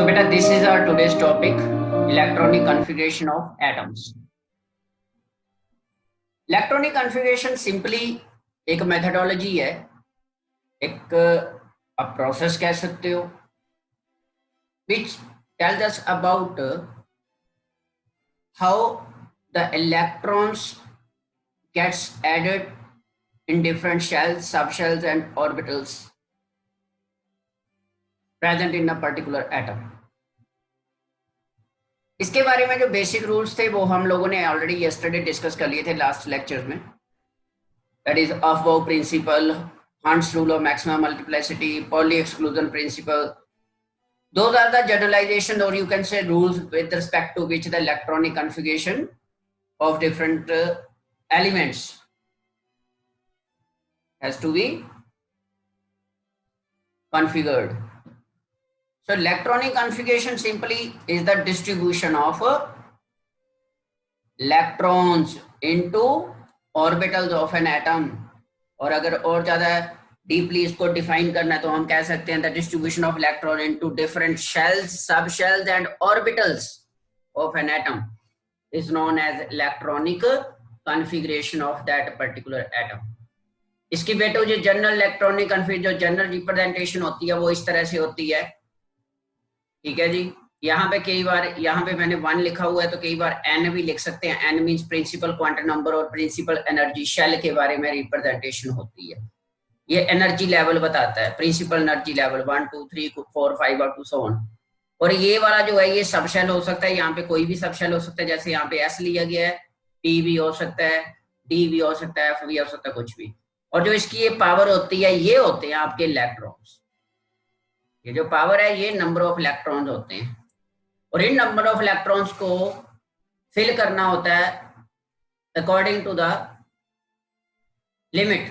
So beta, this is our today's topic, electronic configuration of atoms. Electronic configuration simply एक methodology है, एक आप process कह सकते हो, which tells us about how the electrons gets added in different shells, subshells and orbitals present in a particular atom. इसके बारे में जो बेसिक रूल्स थे वो हम लोगों ने ऑलरेडी यस्टरडे डिस्कस कर लिए थे लास्ट लेक्चर में. That is Aufbau principle, Hund's rule of maximum multiplicity, Pauli exclusion principle. Those are the generalization, or you can say rules with respect to which the electronic configuration of different elements has to be configured. So electronic configuration simply is the distribution of electrons into orbitals of an atom. और अगर और ज्यादा deeply इसको define करना है तो हम कह सकते हैं the distribution of electron into different shells, sub shells and orbitals of an atom is known as electronic configuration of that particular atom. इसकी बेटो जो जनरल इलेक्ट्रॉनिक कॉन्फ़िगरेशन, जो जनरल रिप्रेजेंटेशन होती है वो इस तरह से होती है. ठीक है जी. यहाँ पे कई बार, यहाँ पे मैंने 1 लिखा हुआ है तो कई बार n भी लिख सकते हैं. n means principal quantum number और प्रिंसिपल एनर्जी शेल के बारे में रिप्रेजेंटेशन होती है. ये एनर्जी लेवल बताता है, प्रिंसिपल एनर्जी लेवल 1 2 3 4 5 और टू सो ऑन. और ये वाला जो है ये सब शेल हो सकता है, यहाँ पे कोई भी सब शेल हो सकता है. जैसे यहाँ पे S लिया गया है, P भी हो सकता है, D भी हो सकता है, F भी हो सकता है, कुछ भी. और जो इसकी ये पावर होती है ये होते हैं आपके इलेक्ट्रॉन्स. ये जो पावर है ये नंबर ऑफ इलेक्ट्रॉन्स होते हैं. और इन नंबर ऑफ इलेक्ट्रॉन्स को फिल करना होता है अकॉर्डिंग टू द लिमिट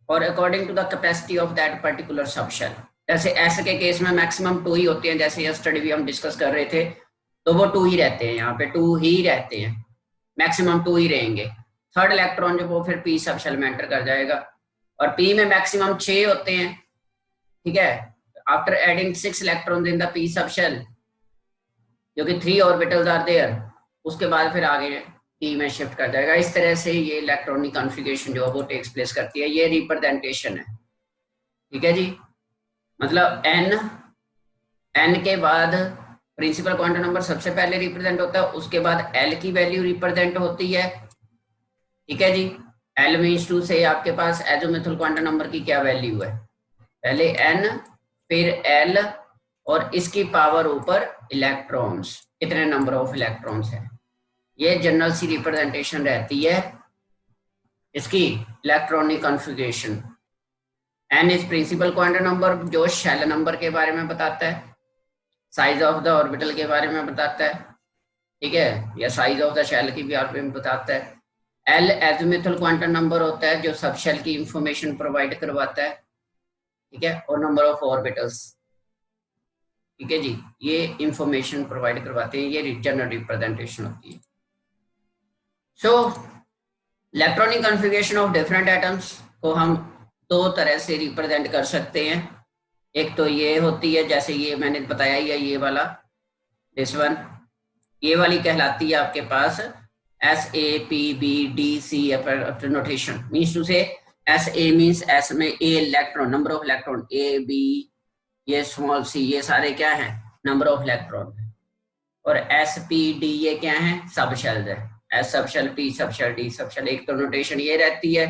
और according to the capacity of that particular subshell. जैसे S के केस में मैक्सिमम 2 ही होते हैं, जैसे यस्टरडे भी हम डिस्कस कर रहे थे, तो वो 2 ही रहते हैं. यहाँ पे 2 ही रहते हैं, मैक्सिमम 2 ही रहेंगे. थर्ड इलेक्ट्रॉन जो वो फिर P सबशेल में एंटर कर जाएगा और P में मैक्सिमम 6 होते हैं. ठीक है. After adding 6 electrons in the P subshell, जो कि 3 ऑर्बिटल्स आर देयर, उसके बाद फिर आगे P में शिफ्ट कर जाएगा. इस तरह से ये इलेक्ट्रॉनिक कॉन्फ़िगरेशन जो है वो टेक्स प्लेस करती है. ये रिप्रेजेंटेशन है. ठीक है जी. मतलब n के बाद प्रिंसिपल क्वांटम नंबर सबसे पहले रिप्रेजेंट होता है, उसके बाद L की वैल्यू रिप्रेजेंट होती है. ठीक है जी. L मींस टू से आपके पास एज़ोमुथल क्वांटम नंबर की क्या वैल्यू है, पहले n फिर L और इसकी पावर ऊपर इलेक्ट्रॉन्स, कितने नंबर ऑफ इलेक्ट्रॉन्स है. ये जनरल सी रिप्रेजेंटेशन रहती है इसकी electronic configuration. n is principal quantum number जो शेल नंबर के बारे में बताता है, साइज ऑफ द ऑर्बिटल के बारे में बताता है. ठीक है. या साइज ऑफ द शेल की बारे में बताता है. L एज़ोमुथल क्वांटम नंबर होता है जो सब शेल की इंफॉर्मेशन प्रोवाइड करवाता है. ठीक है. और नंबर ऑफ ऑर्बिटल्स. ठीक है जी. ये इंफॉर्मेशन प्रोवाइड करवाते हैं. ये जनरल रिप्रेजेंटेशन होती है. So electronic configuration of different atoms को हम 2 तरह से रिप्रेजेंट कर सकते हैं. एक तो ये होती है, जैसे ये मैंने बताया ही है, ये वाला, दिस वन, ये वाली कहलाती है आपके पास SAPBDC नोटेशन. मींस टू से SA मींस S में A electron, number of electron, A B ये स्मॉल c, ये सारे क्या है, नंबर ऑफ इलेक्ट्रॉन. और SPD ये क्या है, सब शेल्स है. S subshell, P subshell, D subshell. एक तो नोटेशन ये रहती है.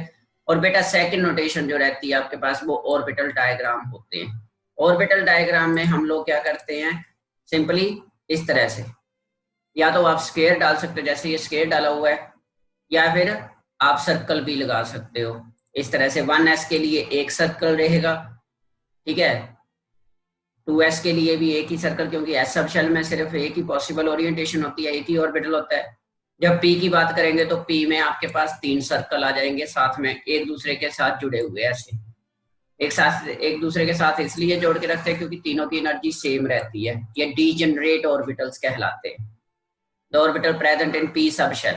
और बेटा सेकंड नोटेशन जो रहती है आपके पास वो ऑर्बिटल डायग्राम होते हैं. ऑर्बिटल डायग्राम में हम लोग क्या करते हैं, सिंपली इस तरह से, या तो आप स्क्वायर डाल सकते हो जैसे ये स्क्वायर डाला हुआ है, या फिर आप सर्कल भी लगा सकते हो इस तरह से. 1s के लिए एक सर्कल रहेगा. ठीक है. 2s के लिए भी एक ही सर्कल, क्योंकि S सबशेल में सिर्फ एक ही पॉसिबल ओरिएंटेशन होती है, एक ही ऑर्बिटल होता है. जब P की बात करेंगे तो P में आपके पास 3 सर्कल आ जाएंगे साथ में, एक दूसरे के साथ जुड़े हुए. ऐसे एक दूसरे के साथ इसलिए जोड़ के रखते हैं क्योंकि तीनों की एनर्जी सेम रहती है. ये डीजेनरेट ऑर्बिटल्स कहलाते हैं. The orbital present in P subshell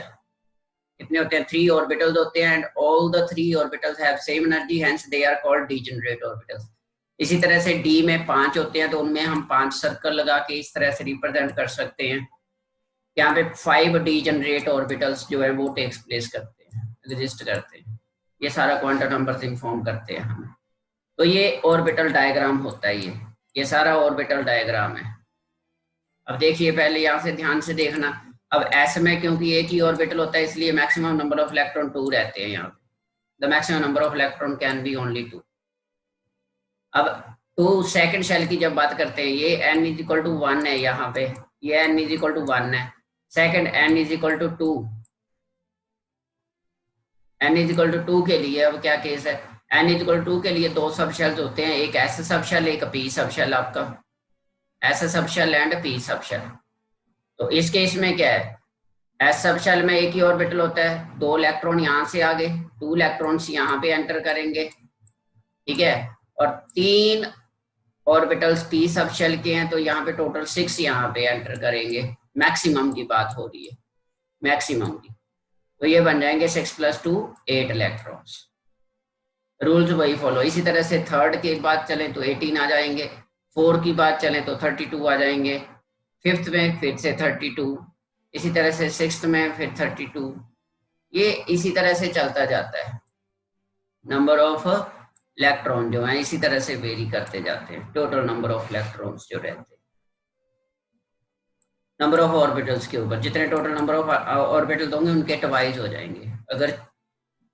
कितने होते हैं, 3 ऑर्बिटल्स होते हैं. And all the 3 orbitals have same energy, hence they are called degenerate orbitals. इसी तरह से डी में 5 होते हैं तो उनमें हम 5 सर्कल लगा के इस तरह से रिप्रेजेंट कर सकते हैं। यहाँ पे 5 डीजनरेट ऑर्बिटल्स जो है वो टेक्स प्लेस करते हैं, एग्जिस्ट करते हैं। ये सारा क्वांटम नंबर इन्फॉर्म करते हैं हमें। तो ये ऑर्बिटल डायग्राम होता है, ये सारा ऑर्बिटल डायग्राम है। अब देखिए, पहले यहाँ से ध्यान से देखना। अब एस में क्योंकि एक ही ऑर्बिटल होता है इसलिए मैक्सिमम नंबर ऑफ इलेक्ट्रॉन 2 रहते हैं यहाँ पे। The maximum number of electron can be only 2। अब तो सेकंड शेल की जब बात करते हैं, ये n इज इक्वल टू 1 है यहाँ पे, ये n इज इक्वल टू 1 है। Second n is equal to 2, n is equal to 2 के लिए अब क्या केस है, n इज इक्वल टू 2 के लिए 2 सब शेल्स होते हैं, एक s सब शेल एक p सब शेल, आपका s sub shell and p sub shell. तो इस केस में क्या है, s सब शेल में एक ही ऑर्बिटल होता है, 2 इलेक्ट्रॉन यहाँ से आगे, 2 इलेक्ट्रॉन्स यहाँ पे एंटर करेंगे, ठीक है, और 3 ऑर्बिटल्स p सब शेल के हैं, तो यहाँ पे टोटल 6 यहाँ पे एंटर करेंगे। मैक्सिमम की बात हो रही है, मैक्सिमम की। तो ये बन जाएंगे 6 + 2 8 इलेक्ट्रॉन्स। रूल्स वही फॉलो। इसी तरह से थर्ड की बात चले तो 18 आ जाएंगे, 4 की बात चले तो 32 आ जाएंगे, फिफ्थ में फिर से 32, इसी तरह से सिक्स्थ में फिर 32। ये इसी तरह से चलता जाता है। नंबर ऑफ इलेक्ट्रॉन जो है इसी तरह से वेरी करते जाते हैं, टोटल नंबर ऑफ इलेक्ट्रॉन्स जो रहते हैं नंबर ऑफ ऑर्बिटल्स के ऊपर। जितने टोटल नंबर ऑफ ऑर्बिटल होंगे उनके ट्वाइस हो जाएंगे। अगर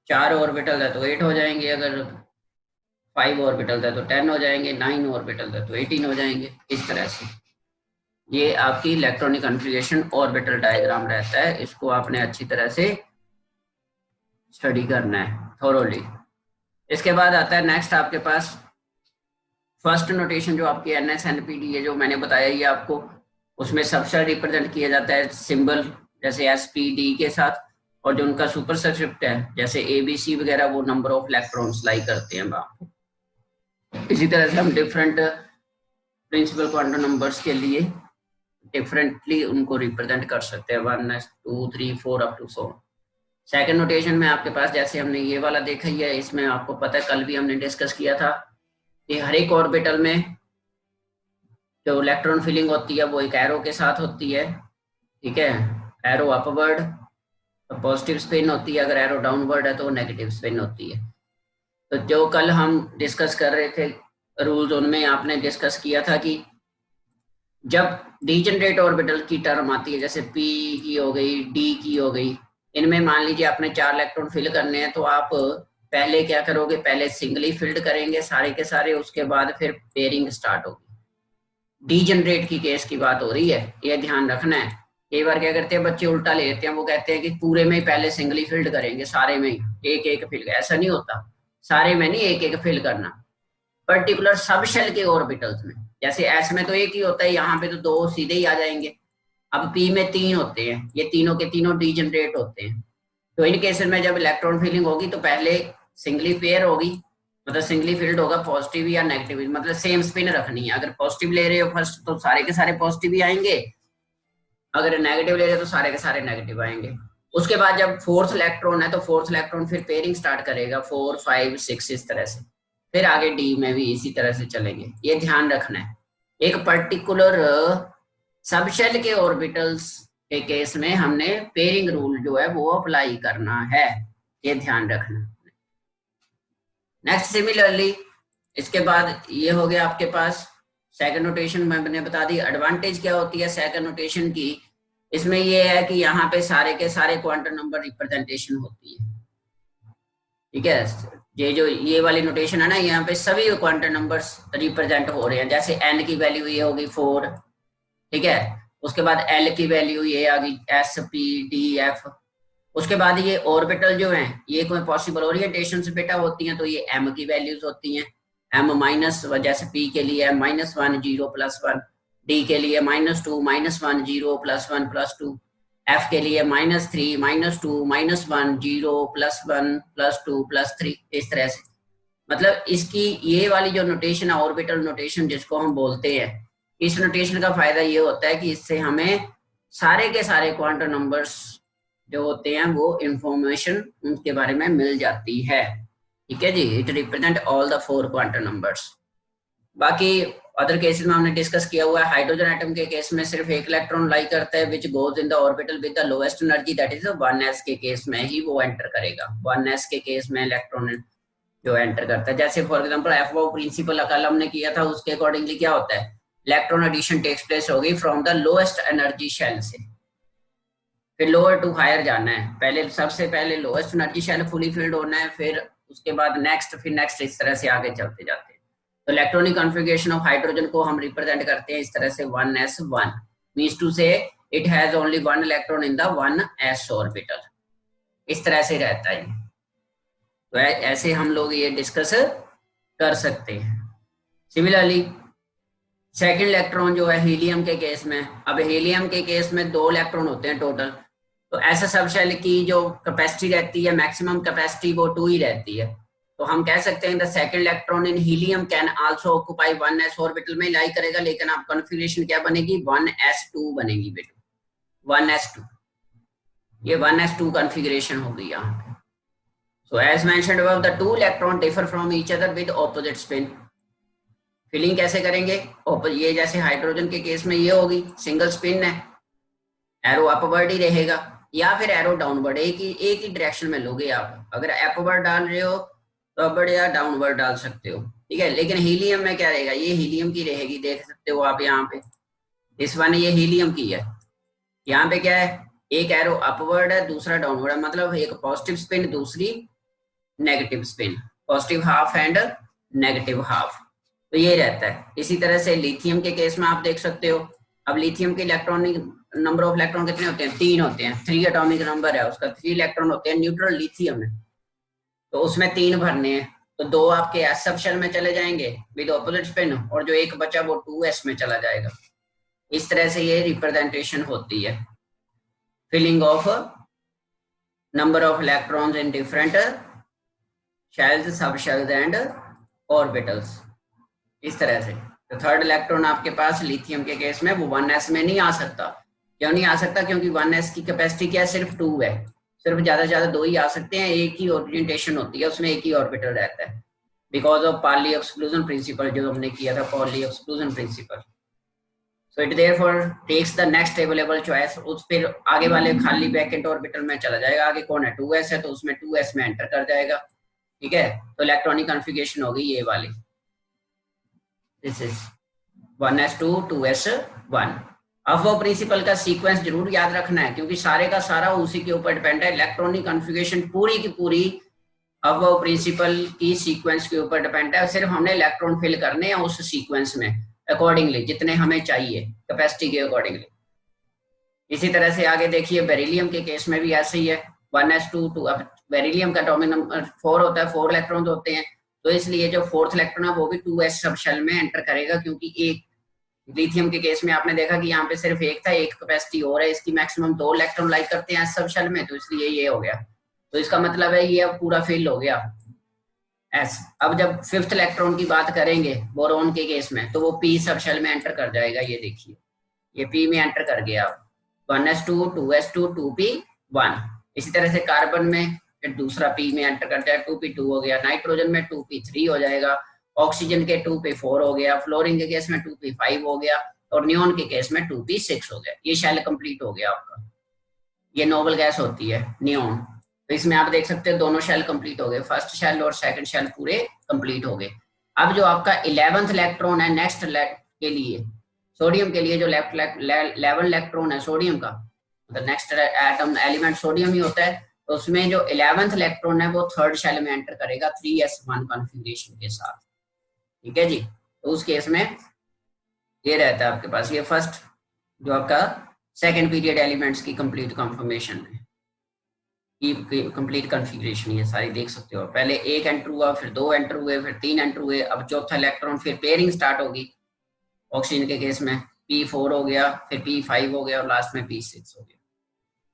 4 ऑर्बिटल है तो 8 हो जाएंगे, अगर 5 ऑर्बिटल है तो 10 हो जाएंगे, 9 ऑर्बिटल है तो 18 हो जाएंगे। इस तरह से ये आपकी इलेक्ट्रॉनिक कॉन्फ़िगरेशन ऑर्बिटल डायग्राम रहता है। इसको आपने अच्छी तरह से स्टडी करना है थोरोली। इसके बाद आता है नेक्स्ट आपके पास फर्स्ट नोटेशन, जो आपकी NS-NP-D है, जो मैंने बताया ये आपको, उसमें सबशेल रिप्रेजेंट किया जाता है सिंबल जैसे SP-D के साथ, और जो उनका सुपरस्क्रिप्ट है जैसे ABC वगैरह, वो नंबर ऑफ इलेक्ट्रॉन्स लाई करते हैं वहाँ। इसी तरह से हम डिफरेंट प्रिंसिपल क्वांटम नंबर्स के लिए डिफरेंटली उनको रिप्रेजेंट कर सकते हैं, 1 2 3 4 अप टू 100। सेकेंड नोटेशन में आपके पास जैसे हमने ये वाला देखा ही है, इसमें आपको पता है कल भी हमने डिस्कस किया था कि हर एक ऑर्बिटल में जो इलेक्ट्रॉन फिलिंग होती है वो एक एरो के साथ होती है, ठीक है, एरो अपवर्ड तो पॉजिटिव स्पिन होती है, अगर एरो डाउनवर्ड है तो नेगेटिव स्पिन होती है। तो जो कल हम डिस्कस कर रहे थे रूल्स, उनमें आपने डिस्कस किया था कि जब डीजनरेट ऑर्बिटल की टर्म आती है, जैसे P की हो गई, D की हो गई, इनमें मान लीजिए आपने 4 इलेक्ट्रॉन फिल करने हैं, तो आप पहले क्या करोगे, पहले सिंगली फिल्ड करेंगे सारे के सारे, उसके बाद फिर पेयरिंग स्टार्ट होगी। डीजनरेट की केस की बात हो रही है, ये ध्यान रखना है। कई बार क्या करते हैं बच्चे उल्टा ले लेते हैं, वो कहते हैं कि पूरे में ही पहले सिंगली फिल्ड करेंगे, सारे में ही एक एक फिल। ऐसा नहीं होता, सारे में नहीं एक एक फिल करना, पर्टिकुलर सब शेल के ऑर्बिटल्स में। जैसे एस में तो एक ही होता है, यहाँ पे तो 2 सीधे ही आ जाएंगे। अब P में 3 होते हैं, ये तीनों के तीनों डीजनरेट होते हैं। तो इन केसेस में जब इलेक्ट्रॉन फिलिंग होगी तो पहले सिंगली पेयर होगी, मतलब सिंगली फील्ड होगा, पॉजिटिव या नेगेटिव, मतलब सेम स्पिन रखनी है। अगर पॉजिटिव ले रहे हो फर्स्ट तो सारे के सारे पॉजिटिव ही आएंगे, अगर नेगेटिव ले रहे हो तो सारे के सारे नेगेटिव आएंगे। उसके बाद जब फोर्थ इलेक्ट्रॉन है तो फोर्थ इलेक्ट्रॉन फिर पेयरिंग स्टार्ट करेगा, 4 5 6 इस तरह से, फिर आगे D में भी इसी तरह से चलेंगे। ये ध्यान रखना है। एक पर्टिकुलर सबशेल के ऑर्बिटल्स के केस में हमने पेयरिंग रूल जो है वो अप्लाई करना है, ये ध्यान रखना। नेक्स्ट सिमिलरली इसके बाद ये हो गया आपके पास सेकंड नोटेशन, मैंने बता दी। एडवांटेज क्या होती है सेकंड नोटेशन की, इसमें ये है कि यहाँ पे सारे के सारे क्वांटम नंबर रिप्रेजेंटेशन होती है, ठीक है। ये जो ये वाली नोटेशन है ना, यहाँ पे सभी क्वांटम नंबर्स रिप्रेजेंट हो रहे हैं। जैसे n की वैल्यू ये होगी 4, ठीक है, उसके बाद l की वैल्यू ये आ गई S P D F। उसके बाद ये ऑर्बिटल जो हैं ये कोई पॉसिबल ओरिएंटेशन से बेटा होती हैं, तो ये m की वैल्यूज होती हैं, m माइनस, जैसे P के लिए -1 0 +1, D के लिए -2 -1 0 +1 +2, F के लिए -3 -2 -1 0 +1 +2 +3, इस तरह से। मतलब इसकी ये वाली जो नोटेशन है ऑर्बिटल नोटेशन जिसको हम बोलते हैं, इस नोटेशन का फायदा ये होता है कि इससे हमें सारे के सारे क्वांटम नंबर्स जो होते हैं वो इंफॉर्मेशन उनके बारे में मिल जाती है, ठीक है जी। It represent all the 4 quantum numbers. बाकी अदर केसेस में हमने डिस्कस किया हुआ है। हाइड्रोजन एटम के केस में सिर्फ एक इलेक्ट्रॉन लाई करता है which goes in the orbital with the lowest energy, that is 1s के केस में ही वो एंटर करेगा। 1s के केस में इलेक्ट्रॉन जो एंटर करता है, जैसे फॉर एग्जांपल एफओ प्रिंसिपल कल हमने किया था, उसके अकॉर्डिंगली क्या होता है, इलेक्ट्रॉन एडिशन टेक्स प्लेस होगी from the lowest energy shell से, फिर लोअर टू हायर जाना है। पहले सबसे पहले lowest energy shell fully filled होना है, फिर उसके बाद नेक्स्ट, फिर नेक्स्ट, इस तरह से आगे चलते जाते हैं। तो इलेक्ट्रॉनिक कॉन्फ़िगरेशन ऑफ हाइड्रोजन को हम रिप्रेजेंट करते हैं इस तरह से 1s1 मींस टू से it has only one electron in the 1s orbital, इस तरह से रहता है। तो ऐसे हम लोग ये डिस्कस कर सकते हैं। सिमिलरली सेकंड इलेक्ट्रॉन जो है हीलियम के केस में, अब हीलियम के केस में 2 इलेक्ट्रॉन होते हैं टोटल, तो ऐसा सब शेल की जो कैपेसिटी रहती है, मैक्सिमम कैपेसिटी वो 2 ही रहती है। तो हम कह सकते हैं the second electron in helium can also occupy 1s orbital में लाई करेगा, लेकिन आप कॉन्फ़िगरेशन क्या बनेगी, 1s2 बनेगी बेटा, 1s2, ये 1s2 कॉन्फ़िगरेशन होगी यहाँ पे। So as mentioned above, the 2 electron differ from each other with opposite spin. Filling कैसे करेंगे, ये जैसे हाइड्रोजन के केस में ये होगी सिंगल स्पिन है, एरो अपवर्ड ही रहेगा या फिर एरो डाउनवर्ड, एक ही डायरेक्शन में लोगे आप। अगर अपवर्ड डाल रहे हो तो अपवर्ड या डाउनवर्ड डाल सकते हो, ठीक है। लेकिन हीलियम में क्या रहेगा, ये हीलियम की रहेगी, देख सकते हो आप यहाँ पे, इस वन ये हीलियम की है। यहाँ पे क्या है, एक एरो अपवर्ड है, दूसरा डाउनवर्ड है, मतलब एक पॉजिटिव स्पिन, दूसरी negative spin, positive half and negative half, तो ये रहता है। इसी तरह से लिथियम के केस में आप देख सकते हो, अब लिथियम के इलेक्ट्रॉनिक नंबर ऑफ इलेक्ट्रॉन कितने होते हैं, 3 होते हैं, 3 एटॉमिक नंबर है उसका, 3 इलेक्ट्रॉन होते हैं। न्यूट्रल लिथियम है तो उसमें 3 भरने हैं, तो 2 आपके एस सब शेल में चले जाएंगे विद ऑपोजिट स्पिन, और जो एक बचा वो 2s में चला जाएगा। इस तरह से ये रिप्रेजेंटेशन होती है filling of number of electrons in different shells, sub shells and orbitals, इस तरह से। तो थर्ड इलेक्ट्रॉन आपके पास लिथियम के केस में वो 1s में नहीं आ सकता। क्यों नहीं आ सकता, क्योंकि 1s की कैपेसिटी क्या है, सिर्फ 2 है, सिर्फ ज्यादा से ज्यादा 2 ही आ सकते हैं, एक ही ओरिएंटेशन होती है उसमें, एक ही ऑर्बिटल रहता है, because of Pauli exclusion principle जो हमने किया था, Pauli exclusion principle. So it therefore takes the next available choice, उस फिर आगे वाले खाली वैकेंट ऑर्बिटल में चला जाएगा। आगे कौन है, 2s है, तो उसमें 2s में एंटर कर जाएगा, ठीक है। तो इलेक्ट्रॉनिक कॉन्फ़िगरेशन होगी ये वाली, दिस इज 1s2 2s1। अब वो प्रिंसिपल का सीक्वेंस जरूर याद रखना है, क्योंकि सारे का सारा उसी के ऊपर डिपेंड है। इलेक्ट्रॉनिक कॉन्फ़िगरेशन पूरी की पूरी अब वो प्रिंसिपल की सीक्वेंस के ऊपर डिपेंड है, सिर्फ हमने इलेक्ट्रॉन फिल करने हैं उस सीक्वेंस में अकॉर्डिंगली, जितने हमें चाहिए कैपेसिटी के अकॉर्डिंगली। इसी तरह से आगे देखिए बेरिलियम के केस में भी ऐसे ही है, 1s2 2। अब बेरिलियम का एटॉमिक नंबर 4 होता है, 4 इलेक्ट्रॉन होते हैं, तो इसलिए जो 4th इलेक्ट्रॉन है वो भी 2s सब शेल में एंटर करेगा, क्योंकि एक लिथियम के केस में आपने देखा कि यहाँ पे सिर्फ एक था, एक कैपेसिटी और है, इसकी मैक्सिमम 2 इलेक्ट्रॉन लाइक करते हैं सब शेल में, तो इसलिए ये हो गया। तो इसका मतलब है ये अब पूरा फिल हो गया एस। अब जब 5th इलेक्ट्रॉन की बात करेंगे बोरोन के केस में, तो वो p सब शेल में एंटर कर जाएगा, ये देखिए ये p में एंटर कर गया, 1s2 2s2 2p1। इसी तरह से कार्बन में फिर दूसरा p में एंटर कर जाएगा, 2p2 हो गया, नाइट्रोजन में 2p3 हो जाएगा, ऑक्सीजन के 2p4 हो गया, फ्लोरीन के केस में 2p5 हो गया, और नियोन के केस में 2p6 हो गया। ये शेल कंप्लीट हो गया आपका, ये नोबल गैस होती है नियोन। तो इसमें आप देख सकते हैं दोनों शेल कंप्लीट हो गए, फर्स्ट शेल और सेकंड शेल पूरे कंप्लीट हो गए। अब जो आपका 11th इलेक्ट्रॉन है नेक्स्ट के लिए, सोडियम के लिए जो 11 इलेक्ट्रॉन है सोडियम का, मतलब नेक्स्ट एटम एलिमेंट सोडियम ही होता है, तो उसमें जो 11th इलेक्ट्रॉन है वो 3rd शेल में एंटर करेगा 3s1 कॉन्फ़िगरेशन के साथ, ठीक है जी। तो उस केस में ये रहता है आपके पास, ये फर्स्ट जो आपका सेकंड पीरियड एलिमेंट्स की कंप्लीट कॉन्फर्मेशन है, कंप्लीट कॉन्फ़िगरेशन ये सारी देख सकते हो। पहले 1 एंटर हुआ, फिर 2 एंटर हुए, फिर 3 एंटर हुए, अब चौथा इलेक्ट्रॉन, फिर पेयरिंग स्टार्ट होगी। ऑक्सीजन के केस में p4 हो गया, फिर p5 हो गया, और लास्ट में p6 हो गया।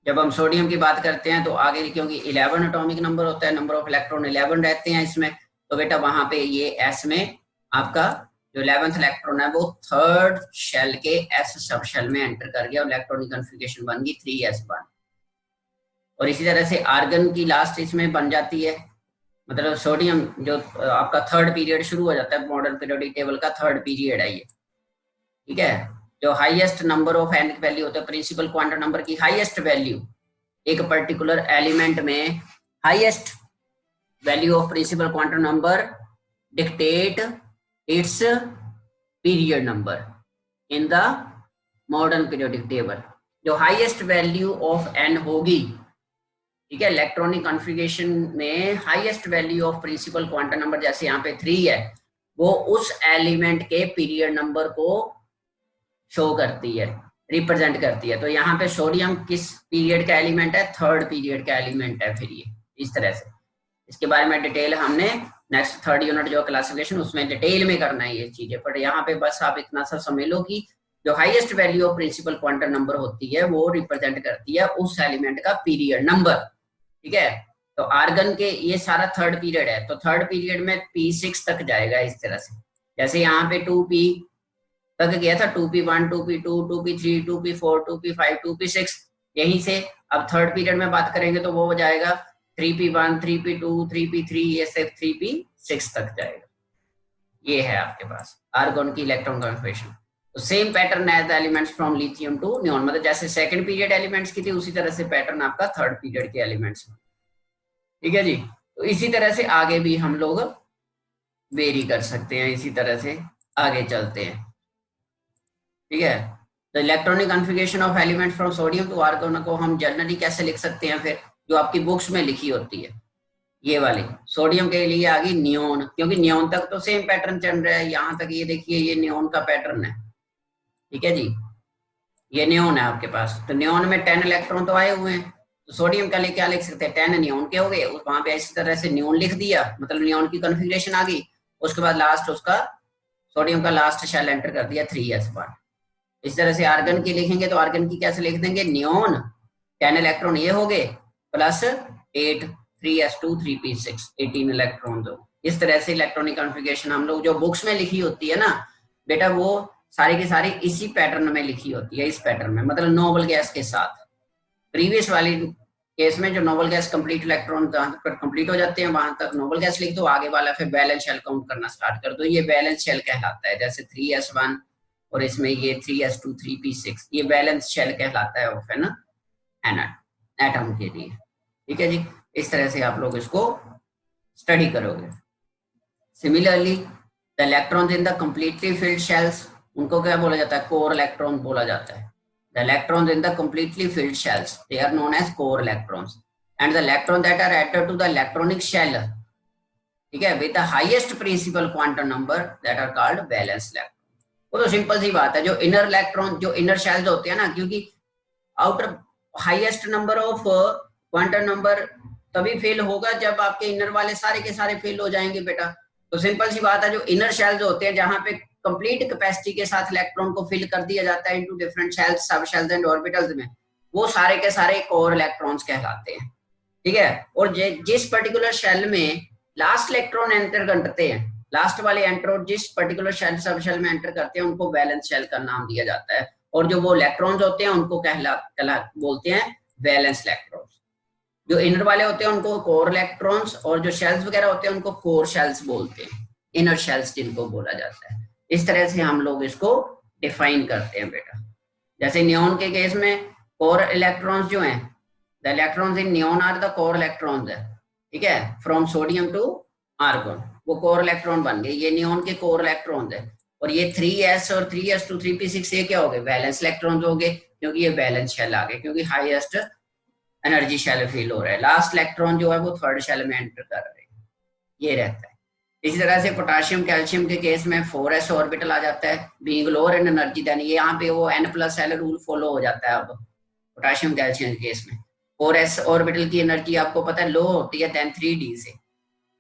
जब हम सोडियम की बात करते हैं तो आगे क्योंकि 11 एटॉमिक नंबर होता है, नंबर ऑफ इलेक्ट्रॉन 11 रहते हैं इसमें, तो बेटा वहां पे ये s में आपका जो 11th इलेक्ट्रॉन है वो 3rd शेल के s सब शेल में एंटर कर गया, और इलेक्ट्रॉनिक कॉन्फ़िगरेशन बन गई 3s1। और इसी तरह से आर्गन की लास्ट इसमें बन जाती है मतलब सोडियम जो आपका थर्ड पीरियड शुरू हो जाता है मॉडर्न पीरियोडिक टेबल का, थर्ड पीरियड है ये, ठीक है। जो highest number of nth value होता है प्रिंसिपल क्वांटम नंबर की हाईएस्ट वैल्यू एक पर्टिकुलर एलिमेंट में, highest value of principal quantum number dictate its period number in the modern periodic table. जो हाईएस्ट वैल्यू ऑफ n होगी, ठीक है, electronic configuration में highest value of principal quantum number जैसे यहाँ पे 3 है, वो उस एलिमेंट के पीरियड नंबर को शो करती है, रिप्रेजेंट करती है। तो यहाँ पे सोडियम किस पीरियड का एलिमेंट है? थर्ड पीरियड का एलिमेंट है। फिर ये इस तरह से, इसके बारे में डिटेल हमने नेक्स्ट थर्ड यूनिट जो क्लासिफिकेशन उसमें डिटेल में करना है ये चीजें, पर यहाँ पे बस आप इतना सा समझ लो कि जो highest value of principal quantum number होती है वो रिप्रेजेंट करती है उस एलिमेंट का पीरियड नंबर, ठीक है। तो आर्गन के ये सारा थर्ड पीरियड है, तो थर्ड पीरियड में P6 तक जाएगा इस तरह से। जैसे यहाँ पे 2P तक गया था, 2P1, 2P2, 2P3, 2P4, 2P5, 2P6, यहीं से अब थर्ड पीरियड में बात करेंगे तो वो हो जाएगा 3P1, 3P2, 3P3, ये सिर्फ 3P6 तक जाएगा। ये है आपके पास आर्गन की इलेक्ट्रॉन कॉन्फ़िगरेशन। तो same pattern as the elements from lithium to neon, मतलब जैसे सेकंड पीरियड एलिमेंट्स की थी उसी तरह से पैटर्न आपका थर्ड पीरियड के एलिमेंट्स में, ठीक है जी। तो इसी तरह से आगे भी हम लोग वेरी कर सकते हैं, इसी तरह से आगे चलते हैं, ठीक है। तो electronic configuration of element from sodium to argon को हम जनरली कैसे लिख सकते हैं? फिर जो आपकी बुक्स में लिखी होती है ये वाली, सोडियम के लिए आ गई नियोन, क्योंकि नियोन तक तो सेम पैटर्न चल रहा है, यहाँ तक ये देखिए ये नियोन का पैटर्न है, ठीक है जी। ये नियोन है आपके पास, तो नियोन में 10 इलेक्ट्रॉन तो आए हुए हैं, तो सोडियम का लिए क्या लिख सकते हैं? 10 नियोन के हो गए, वहां पे इसी तरह से नियोन लिख दिया, मतलब नियोन की कॉन्फ़िगरेशन आ गई। उसके बाद लास्ट उसका सोडियम का लास्ट शेल एंटर कर दिया 3s1। इस तरह से आर्गन की लिखेंगे तो आर्गन की कैसे लिख देंगे? नियोन 10 इलेक्ट्रॉन ये हो गए प्लस 8 3s2 3p6 18 इलेक्ट्रॉन दो। इस तरह से इलेक्ट्रॉनिक कॉन्फ़िगरेशन हम लोग जो बुक्स में लिखी होती है ना बेटा, वो सारी की सारी इसी पैटर्न में लिखी होती है, इस पैटर्न में, मतलब नोबल गैस के साथ। प्रीवियस वाली केस में जो noble gas complete electron complete हो जाते हैं वहां तक नोबल गैस लिख दो, आगे वाला फिर बैलेंस शेल काउंट करना स्टार्ट कर दो, ये बैलेंस शेल कहलाता है। जैसे 3s1 और इसमें ये 3s2 3p6, ये बैलेंस शेल कहलाता है ऑफ एन एटम के लिए, ठीक है जी। इस तरह से आप लोग इसको स्टडी करोगे। Similarly the electrons in the completely filled shells, उनको क्या बोला जाता है? कोर इलेक्ट्रॉन बोला जाता है। The electrons in the completely filled shells, they are known as core electrons, and the electrons that are added to the electronic shell, ठीक है, with the highest principal quantum number, that are called valence electron। वो तो simple सी बात है, जो inner electron जो inner shells होते हैं ना, क्योंकि outer highest number of quantum number तभी फेल होगा जब आपके इनर वाले सारे के सारे फेल हो जाएंगे बेटा। तो सिंपल सी बात है, जो इनर शेल्स होते हैं जहां पे कंप्लीट कैपेसिटी के साथ इलेक्ट्रॉन को फिल कर दिया जाता है into different shells, sub shells and orbitals में, वो सारे के सारे कोर इलेक्ट्रॉन्स कहलाते हैं, ठीक है। और जिस पर्टिकुलर शेल में लास्ट इलेक्ट्रॉन एंटर करते हैं, लास्ट वाले एंट्रोन जिस पर्टिकुलर शेल सब शेल में एंटर करते हैं उनको वैलेंस शेल का नाम दिया जाता है, और जो वो इलेक्ट्रॉन्स होते हैं उनको बोलते हैं वैलेंस इलेक्ट्रॉन्स। जो इनर वाले होते हैं उनको कोर इलेक्ट्रॉन्स, और जो शेल्स वगैरह होते हैं उनको कोर शेल्स बोलते हैं, इनर शेल्स जिनको बोला जाता है। इस तरह से हम लोग इसको डिफाइन करते हैं बेटा। जैसे नियोन के केस में कोर इलेक्ट्रॉन्स जो हैं, the electrons in neon are the core electrons है, ठीक है, फ्रॉम सोडियम टू आर्गन, वो कोर इलेक्ट्रॉन बन गए, ये नियोन के कोर इलेक्ट्रॉन्स है। और ये 3s और 3s2 3p6 ये क्या हो गए? वैलेंस इलेक्ट्रॉन्स हो गए, क्योंकि ये वैलेंस शेल आ गए, क्योंकि हाईएस्ट एनर्जी शेल फील हो रहा है, लास्ट इलेक्ट्रॉन जो है वो थर्ड शेल में एंटर कर रहे हैं, ये रहता है। इसी तरह से पोटाशियम कैल्शियम के केस में 4s ऑर्बिटल आ जाता है, being lower in energy than, ये यहाँ पे वो n+l रूल फॉलो हो जाता है। अब पोटाशियम कैल्शियम के केस में 4s ऑर्बिटल की एनर्जी आपको पता है लो होती है देन 3d से,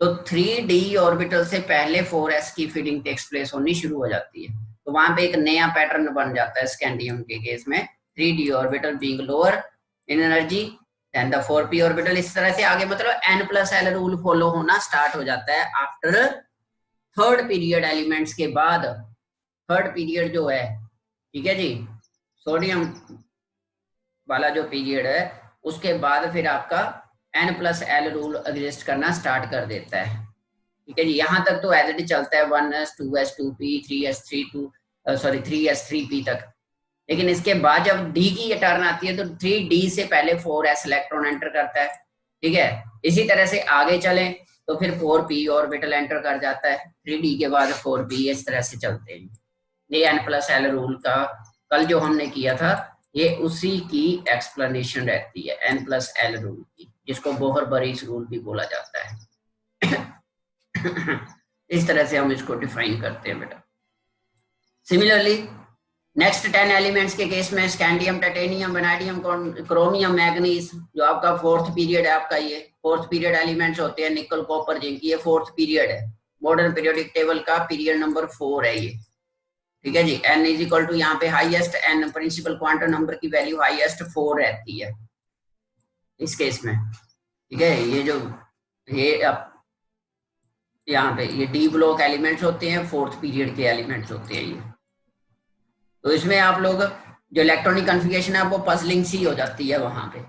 तो 3d ऑर्बिटल से पहले 4s की फीडिंग टेक्स प्लेस होनी शुरू हो जाती है, तो वहां पे एक नया पैटर्न बन जाता है स्कैंडियम के केस में, 3d orbital being lower in energy than the 4p orbital. इस तरह से आगे मतलब n+l रूल फॉलो होना स्टार्ट हो जाता है आफ्टर थर्ड पीरियड एलिमेंट्स के बाद। थर्ड पीरियड जो है, ठीक है जी, सोडियम वाला जो पीरियड है उसके बाद फिर आपका N+L रूल एग्जिस्ट करना स्टार्ट कर देता है। ठीक है जी, यहाँ तक तो एज इट इज चलता है 1s 2s 2p 3s 3p तक। लेकिन इसके बाद जब डी की ये टर्न आती है तो 3d से पहले 4s इलेक्ट्रॉन एंटर करता है। ठीक है, इसी तरह से आगे चलें तो फिर 4p ऑर्बिटल एंटर कर जाता है, 3d के बाद 4p, इस तरह से चलते हैं। ये N+L रूल का कल जो हमने किया था ये उसी की एक्सप्लेनेशन रहती है, N+L रूल की, जिसको बोहर-बरीस रूल भी बोला जाता है। इस तरह से हम इसको डिफाइन करते हैं बेटा। सिमिलरली नेक्स्ट 10 एलिमेंट्स के केस में scandium, titanium, vanadium, chromium, manganese, जो आपका फोर्थ पीरियड है, आपका ये फोर्थ पीरियड एलिमेंट्स होते हैं, निकल, कॉपर, जिंक, ये फोर्थ पीरियड है। मॉडर्न पीरियोडिक टेबल का पीरियड नंबर 4 है ये। ठीक है जी, n इज इक्वल टू यहाँ पे highest n principal quantum number की वैल्यू हाईएस्ट 4 रहती है इस केस में। ठीक है, ये जो ये आप यहाँ पे ये डी ब्लॉक एलिमेंट्स होते हैं, फोर्थ पीरियड के एलिमेंट्स होते हैं ये। तो इसमें आप लोग जो इलेक्ट्रॉनिक कॉन्फ़िगरेशन है वो पजलिंग सी हो जाती है वहां पे।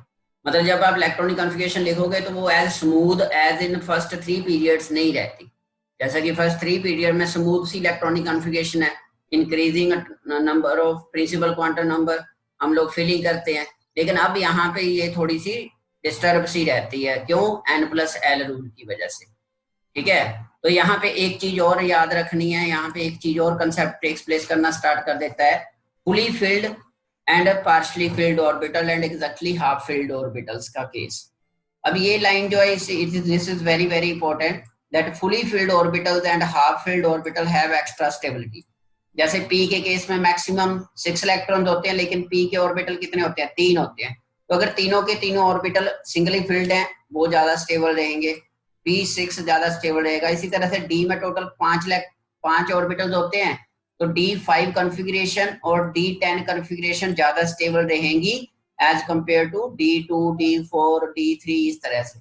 मतलब जब आप इलेक्ट्रॉनिक कॉन्फ़िगरेशन लिखोगे तो वो as smooth as in first 3 periods नहीं रहती। जैसा कि फर्स्ट 3 पीरियड में स्मूथ सी इलेक्ट्रॉनिक कॉन्फ़िगरेशन है, increasing number of principal quantum number हम लोग फिलिंग करते हैं, लेकिन अब यहाँ पे ये थोड़ी सी डिस्टर्ब सी रहती है। क्यों? N+L रूल की वजह से। ठीक है, तो यहाँ पे एक चीज और याद रखनी है, यहाँ पे एक चीज और कंसेप्ट टेक्स प्लेस करना स्टार्ट कर देता है, fully filled and partially field orbital and exactly half field orbitals का केस। अब ये लाइन जो है this is very very important, that fully filled orbitals and half filled orbital have extra stability. जैसे p के केस में maximum 6 electron होते हैं, लेकिन p के ऑर्बिटल कितने होते हैं? 3 होते हैं। तो अगर तीनों के तीनों ऑर्बिटल सिंगली फिल्ड हैं वो ज्यादा स्टेबल रहेंगे, p6 ज्यादा स्टेबल रहेगा। इसी तरह से d में टोटल 5 ऑर्बिटल्स होते हैं, तो d5 कॉन्फ़िगरेशन और d10 कॉन्फ़िगरेशन ज्यादा स्टेबल रहेंगी as compare to d2 d4 d3 इस तरह से।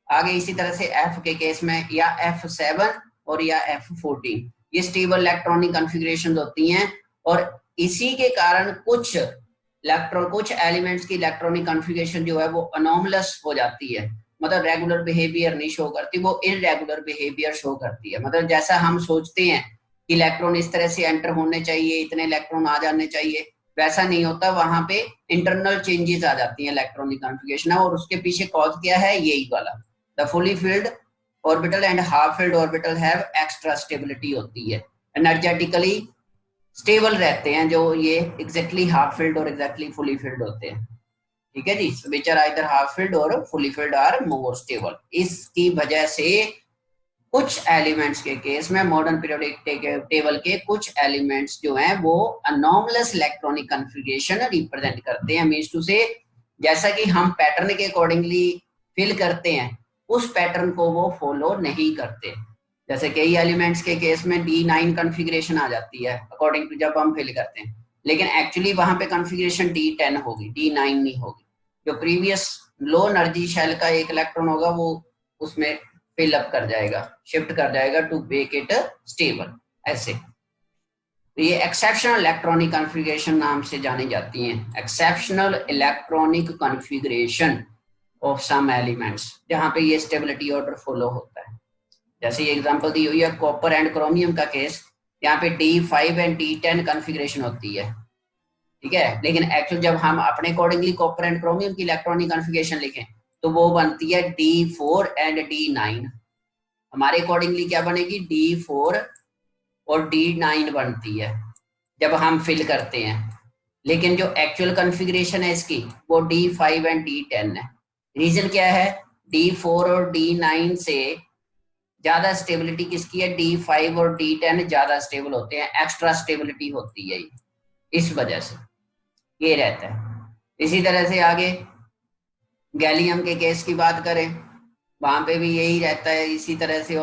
आगे इसी तरह से f के केस में या f7 और या f14 ये स्टेबल इलेक्ट्रॉनिक कॉन्फ़िगरेशन होती हैं, और इसी के कारण कुछ एलिमेंट्स की इलेक्ट्रॉनिक कॉन्फ़िगरेशन जो है वो अनोमलस हो जाती है, मतलब रेगुलर बिहेवियर नहीं शो करती, वो इररेगुलर बिहेवियर शो करती है। मतलब जैसा हम सोचते हैं कि इलेक्ट्रॉन इस तरह से एंटर होने चाहिए, इतने इलेक्ट्रॉन आ जाने चाहिए, वैसा नहीं होता। वहां पे इंटरनल चेंजेस आ जाती हैं इलेक्ट्रॉनिक कॉन्फ़िगरेशन, और उसके पीछे कॉज क्या है? यही वाला, the fully filled orbital and half filled orbital have extra stability होती है, एनर्जेटिकली स्टेबल रहते हैं जो ये एग्जैक्टली हाफ फिल्ड और एग्जैक्टली फुली फिल्ड होते हैं। ठीक है जी, which are either half filled और fully filled are more stable. इसकी वजह से कुछ एलिमेंट्स के केस में मॉडर्न पीरियोडिक टेबल के कुछ एलिमेंट्स जो हैं वो अनोमलस इलेक्ट्रॉनिक कॉन्फ़िगरेशन रिप्रेजेंट करते हैं। मींस टू से जैसा कि हम पैटर्न के अकॉर्डिंगली फिल करते हैं उस पैटर्न को वो फॉलो नहीं करते। जैसे कई एलिमेंट्स के केस में D9 कॉन्फ़िगरेशन आ जाती है अकॉर्डिंग टू जब हम फिल करते हैं, लेकिन एक्चुअली वहां पे कॉन्फ़िगरेशन D10 होगी, D9 नहीं होगी। जो प्रीवियस लो एनर्जी शेल का एक इलेक्ट्रॉन होगा वो उसमें फिल अप कर जाएगा, शिफ्ट कर जाएगा टू मेक इट स्टेबल। ऐसे तो ये एक्सेप्शनल इलेक्ट्रॉनिक कॉन्फ़िगरेशन नाम से जानी जाती हैं, exceptional electronic configuration of some elements, जहां पे ये स्टेबिलिटी ऑर्डर फॉलो होता है। जैसे ये एग्जांपल दी हुई है कॉपर एंड क्रोमियम का केस, यहाँ पे D5 एंड D10 कॉन्फ़िगरेशन होती है। ठीक है, लेकिन एक्चुअल जब हम अपने अकॉर्डिंगली कॉपर एंड क्रोमियम की इलेक्ट्रॉनिक कॉन्फ़िगरेशन लिखें तो वो बनती है D4 एंड D9। हमारे अकॉर्डिंगली क्या बनेगी? D4 और D9 बनती है जब हम फिल करते हैं, लेकिन जो एक्चुअल कॉन्फ़िगरेशन है इसकी वो D5 एंड D10 है। रीजन क्या है? D4 और D9 से ज्यादा स्टेबिलिटी किसकी है? D5 और D10 ज्यादा स्टेबल होते हैं, एक्स्ट्रा स्टेबिलिटी होती है इस वजह से ये रहता है। इसी तरह से आगे गैलियम के केस की बात करें, वहां पे भी यही रहता है, इसी तरह से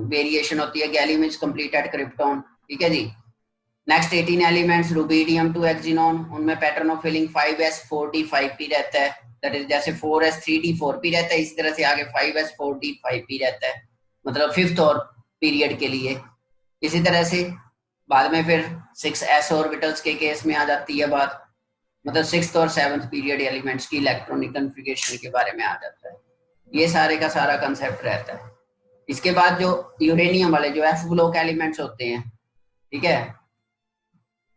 वेरिएशन होती है। Gallium is complete at krypton. ठीक है जी, next 18 elements rubidium to xenon, उनमें pattern of filling 5s 4d 5p रहता है। दैट इज जैसे 4s 3d 4p रहता है, इसी तरह से आगे 5s 4d 5p रहता है, मतलब फिफ्थ और पीरियड के लिए। इसी तरह से बाद में फिर 6s ऑर्बिटल्स के केस में आ जाती है बात, मतलब 6th और 7th पीरियड एलिमेंट्स की इलेक्ट्रॉनिक कॉन्फ़िगरेशन के बारे में आ जाता है। ये सारे का सारा कंसेप्ट रहता है। इसके बाद जो यूरेनियम वाले जो एफ ब्लॉक एलिमेंट्स होते हैं, ठीक है,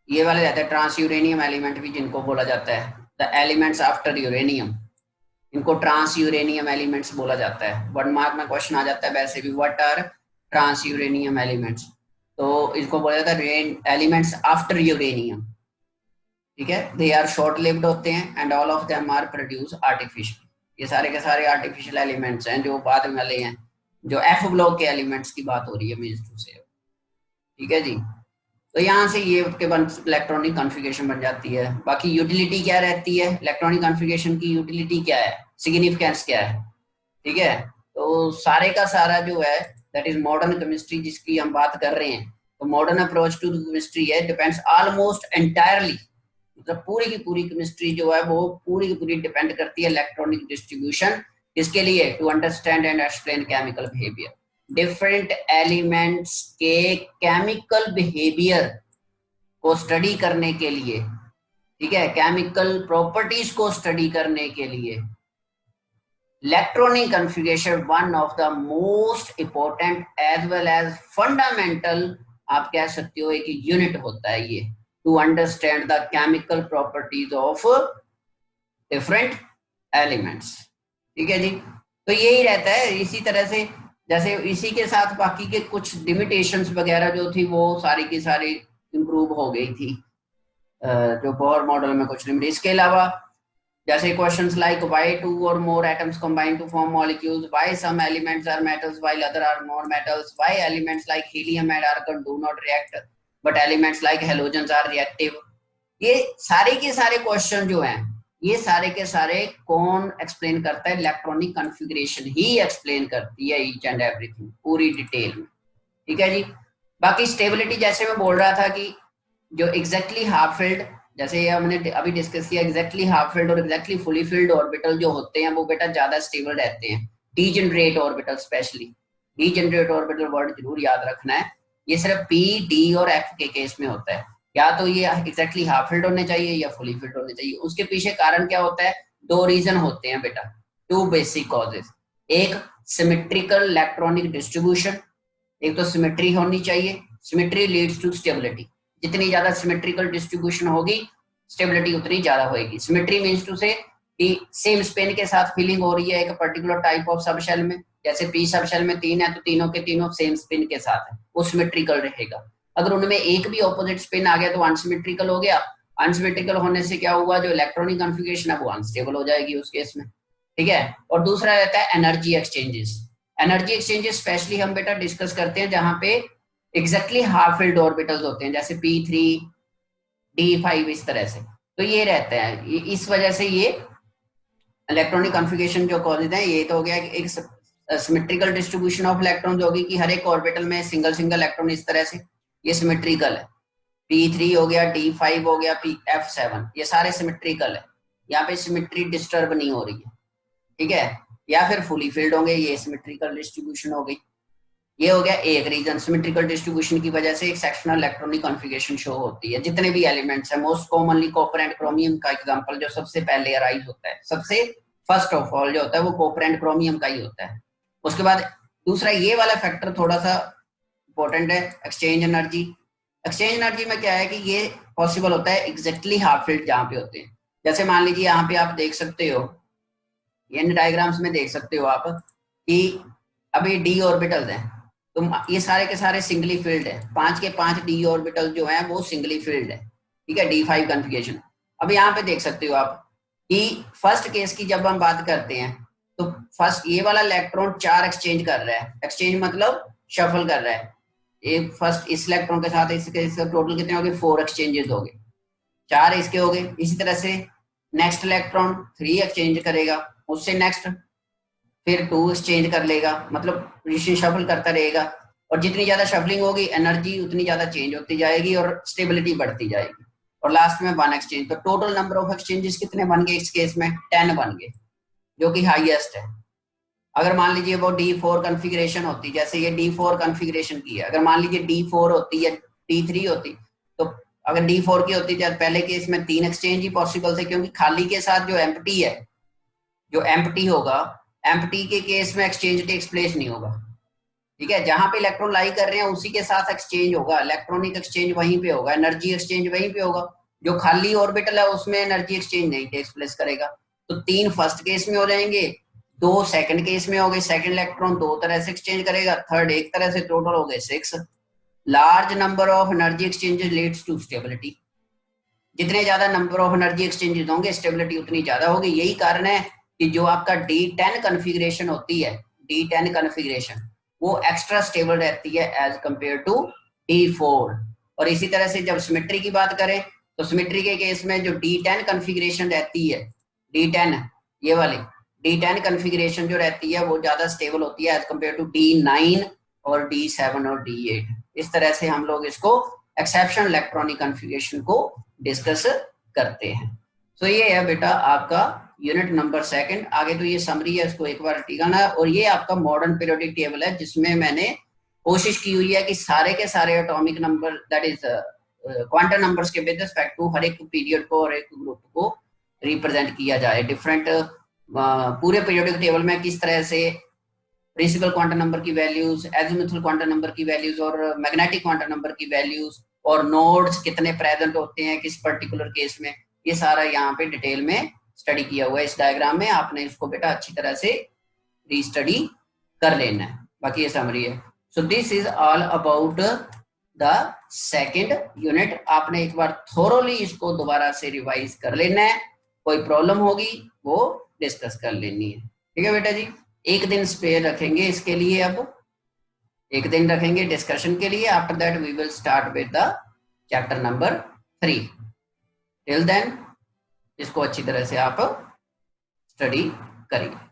ये वाले रहते हैं ट्रांस यूरेनियम एलिमेंट भी जिनको बोला जाता है, द एलिमेंट्स आफ्टर यूरेनियम, इनको ट्रांस यूरेनियम एलिमेंट्स बोला जाता है। 1 मार्क में क्वेश्चन आ जाता है वैसे भी, what are transuranium elements, तो इसको बोला जाता है एलिमेंट्स आफ्टर यूरेनियम, ठीक है। दे आर शॉर्ट लिव्ड होते हैं and all of them are produce artificial, ये सारे के सारे आर्टिफिशियल एलिमेंट्स हैं जो बाद में वाले हैं, जो एफ ब्लॉक के एलिमेंट्स की बात हो रही है मीन्स टू से, ठीक है जी। तो यहाँ से ये के इलेक्ट्रॉनिक कॉन्फ़िगरेशन बन जाती है। बाकी यूटिलिटी क्या रहती है, इलेक्ट्रॉनिक कॉन्फ़िगरेशन की यूटिलिटी क्या है, सिग्निफिकेंस क्या है, ठीक है। तो सारे का सारा जो है दैट इज मॉडर्न केमिस्ट्री जिसकी हम बात कर रहे हैं, तो मॉडर्न अप्रोच टू केमिस्ट्री है डिपेंड्स ऑलमोस्ट एंटायरली, मतलब पूरी की पूरी केमिस्ट्री जो है वो पूरी की पूरी डिपेंड करती है इलेक्ट्रॉनिक डिस्ट्रीब्यूशन, इसके लिए to understand and explain chemical behaviour, different elements के केमिकल बिहेवियर को स्टडी करने के लिए, ठीक है, केमिकल प्रॉपर्टीज को स्टडी करने के लिए electronic configuration one of the most important as well as fundamental, आप कह सकते हो एक यूनिट होता है ये, to understand the chemical properties of different elements, ठीक है जी। तो यही रहता है। इसी तरह से जैसे इसी के साथ बाकी के कुछ लिमिटेशंस वगैरह जो थी वो सारी की सारी इंप्रूव हो गई थी, जो बोहर मॉडल में कुछ लिमिट। इसके अलावा जैसे क्वेश्चंस लाइक व्हाई टू और more atoms combine to form molecules, why some elements are metals while other are non metals, why elements like helium and argon do not react but elements like halogens are reactive, ये सारे के सारे question जो हैं ये सारे के सारे कौन एक्सप्लेन करता है, इलेक्ट्रॉनिक कॉन्फ़िगरेशन ही एक्सप्लेन करती है ईच एंड एवरीथिंग पूरी डिटेल में, ठीक है जी। बाकी स्टेबिलिटी जैसे मैं बोल रहा था कि जो एग्जैक्टली हाफ फिल्ड, जैसे हमने अभी डिस्कस किया, एग्जैक्टली हाफ फिल्ड और एग्जैक्टली फुली फिल्ड ऑर्बिटल जो होते हैं वो बेटा ज्यादा स्टेबल रहते हैं, degenerate orbital specially, degenerate orbital word जरूर याद रखना है, ये सिर्फ पी डी और एफ के केस में होता है, या तो ये एग्जैक्टली हाफ फिल्ड होने चाहिए या फुली फिल्ड होने चाहिए। उसके पीछे कारण क्या होता है, 2 रीजन होते हैं बेटा, 2 बेसिक कॉजेज, एक सिमेट्रिकल इलेक्ट्रॉनिक डिस्ट्रीब्यूशन, एक तो सिमेट्री होनी चाहिए, सिमेट्री लीड्स टू स्टेबिलिटी, जितनी ज्यादा सिमेट्रिकल डिस्ट्रीब्यूशन होगी स्टेबिलिटी उतनी ज्यादा होगी। सिमेट्री मींस टू से कि सेम स्पिन के साथ फिलिंग हो रही है एक particular type of sub shell में, जैसे पी सब शेल में 3 है तो तीनों के तीनों सेम स्पिन के साथ है, वो सिमेट्रिकल रहेगा। अगर उनमें एक भी ऑपोजिट स्पिन आ गया तो अनसिमेट्रिकल हो गया, अनसिमेट्रिकल होने से क्या हुआ, जो इलेक्ट्रॉनिक कॉन्फ़िगरेशन है वो अनस्टेबल हो जाएगी उस केस में, ठीक है। और दूसरा रहता है energy exchanges, energy exchanges specially हम बेटा डिस्कस करते हैं जहां पे एग्जैक्टली हाफ फिल्ड ऑर्बिटल्स होते हैं, जैसे P3 D5 इस तरह से, तो ये रहता है। इस वजह से ये इलेक्ट्रॉनिक कॉन्फ़िगरेशन जो कॉजेज हैं, ये तो हो गया एक सिमेट्रिकल डिस्ट्रीब्यूशन ऑफ इलेक्ट्रॉन होगी कि हर एक ऑर्बिटल में सिंगल सिंगल इलेक्ट्रॉन इस तरह से, ये सिमेट्रिकल है। P3 हो गया, D5 हो गया, F7, ये सारे सिमेट्रिकल है, यहाँ पे सिमेट्री डिस्टर्ब नहीं हो रही है, ठीक है। या फिर फुली फिल्ड होंगे, ये सिमेट्रिकल डिस्ट्रीब्यूशन हो गई, ये हो गया एक रीजन। सिमेट्रिकल डिस्ट्रीब्यूशन की वजह से एक सेक्शनल इलेक्ट्रॉनिक कॉन्फ़िगरेशन शो होती है। जितने भी एलिमेंट्स हैं, most commonly copper and chromium का एग्जांपल जो सबसे पहले अराइज होता है, सबसे फर्स्ट ऑफ ऑल जो होता है वो कॉपर एंड क्रोमियम का ही होता है। उसके बाद दूसरा ये वाला फैक्टर थोड़ा सा इंपॉर्टेंट है, एक्सचेंज एनर्जी। एक्सचेंज एनर्जी में क्या है कि ये पॉसिबल होता है एग्जैक्टली हाफ फिल्ड जहाँ पे होते हैं, जैसे मान लीजिए यहाँ पे आप देख सकते हो, ये डायग्राम्स में देख सकते हो आप कि अभी डी ऑर्बिटल्स हैं, तो ये सारे के सारे सिंगली फील्ड है, 5 के 5 डी ऑर्बिटल जो है वो सिंगली फील्ड है, ठीक है, D5 कॉन्फ़िगरेशन। अब यहाँ पे देख सकते हो आप कि फर्स्ट केस की जब हम बात करते हैं तो फर्स्ट ये वाला इलेक्ट्रॉन 4 एक्सचेंज कर रहा है, एक्सचेंज मतलब शफल कर रहा है, एक फर्स्ट इस इलेक्ट्रॉन के साथ इसके टोटल कितने हो गए, 4 एक्सचेंजेस हो गए, 4 इसके हो गए। इसी तरह से नेक्स्ट इलेक्ट्रॉन 3 एक्सचेंज करेगा, उससे नेक्स्ट फिर 2 एक्सचेंज कर लेगा, मतलब पोजीशन शफल करता रहेगा, और जितनी ज्यादा शफलिंग होगी एनर्जी उतनी ज्यादा चेंज होती जाएगी और स्टेबिलिटी बढ़ती जाएगी, और लास्ट में 1 एक्सचेंज। तो टोटल नंबर ऑफ एक्सचेंजेस कितने बन गए इस केस में, 10 बन गए, जो कि हाईएस्ट है। अगर मान लीजिए वो D4 कॉन्फ़िगरेशन होती, जैसे ये D4 कॉन्फ़िगरेशन की है, अगर मान लीजिए D4 होती या D3 होती, तो अगर D4 की होती तो पहले केस में 3 एक्सचेंज ही पॉसिबल थे, क्योंकि खाली के साथ जो एम्प्टी है, जो एम्प्टी होगा एम्प्टी के केस में एक्सचेंज टेक्स प्लेस नहीं होगा, ठीक है। जहां पे इलेक्ट्रॉन लाई कर रहे हैं उसी के साथ एक्सचेंज होगा, इलेक्ट्रॉनिक एक्सचेंज वहीं पे होगा, एनर्जी एक्सचेंज वहीं पे होगा। जो खाली ऑर्बिटल है उसमें एनर्जी एक्सचेंज नहीं टेक्स प्लेस करेगा। तो 3 फर्स्ट केस में हो जाएंगे, 2 सेकंड केस में हो गए, सेकंड इलेक्ट्रॉन 2 तरह से एक्सचेंज करेगा, थर्ड एक तरह से, टोटल हो गए 6। Large number of energy exchanges leads to stability. जितने ज्यादा नंबर ऑफ एनर्जी एक्सचेंजेस होंगे स्टेबिलिटी उतनी ज्यादा होगी। यही कारण है कि जो आपका D10 कॉन्फ़िगरेशन होती है, D10 कॉन्फ़िगरेशन वो एक्स्ट्रा स्टेबल रहती है एज कंपेयर टू D4। और इसी तरह से जब सिमेट्री की बात करें तो सिमेट्री के केस में जो D10 कॉन्फ़िगरेशन रहती है, D10 ये वाली D10 कॉन्फ़िगरेशन जो रहती है वो ज्यादा स्टेबल होती है एज कंपेयर टू D9 और D7 और D8। इस तरह से हम लोग इसको एक्सेप्शनल इलेक्ट्रॉनिक कॉन्फ़िगरेशन को डिस्कस करते हैं। तो ये है बेटा आपका यूनिट नंबर 2। आगे तो ये समरी है, इसको एक बार टिकाना है। और ये आपका मॉडर्न पीरियोडिक टेबल है जिसमें मैंने कोशिश की हुई है कि सारे के सारे atomic number that is quantum numbers के विद रिस्पेक्ट टू हर एक पीरियड को और एक ग्रुप को रिप्रेजेंट किया जाए। डिफरेंट पूरे पीरियोडिक टेबल में किस तरह से प्रिंसिपल क्वांटम नंबर की वैल्यूज, एजिमुथल क्वांटम नंबर की वैल्यूज और मैग्नेटिक क्वांटम नंबर की वैल्यूज और नोड्स कितने प्रेजेंट होते हैं किस पर्टिकुलर केस में, ये सारा यहाँ पे डिटेल में स्टडी किया हुआ है इस डायग्राम में। आपने इसको बेटा अच्छी तरह से रीस्टडी कर लेना है। बाकी ये समरी है। So this is all about the second unit. आपने एक बार थोरोली इसको दोबारा से रिवाइज कर लेना है, कोई प्रॉब्लम होगी वो डिस्कस कर लेनी है। ठीक है बेटा जी, एक दिन स्पेयर रखेंगे इसके लिए, अब एक दिन रखेंगे डिस्कशन के लिए। After that we will start with the chapter number 3। Till then इसको अच्छी तरह से आप स्टडी करिए।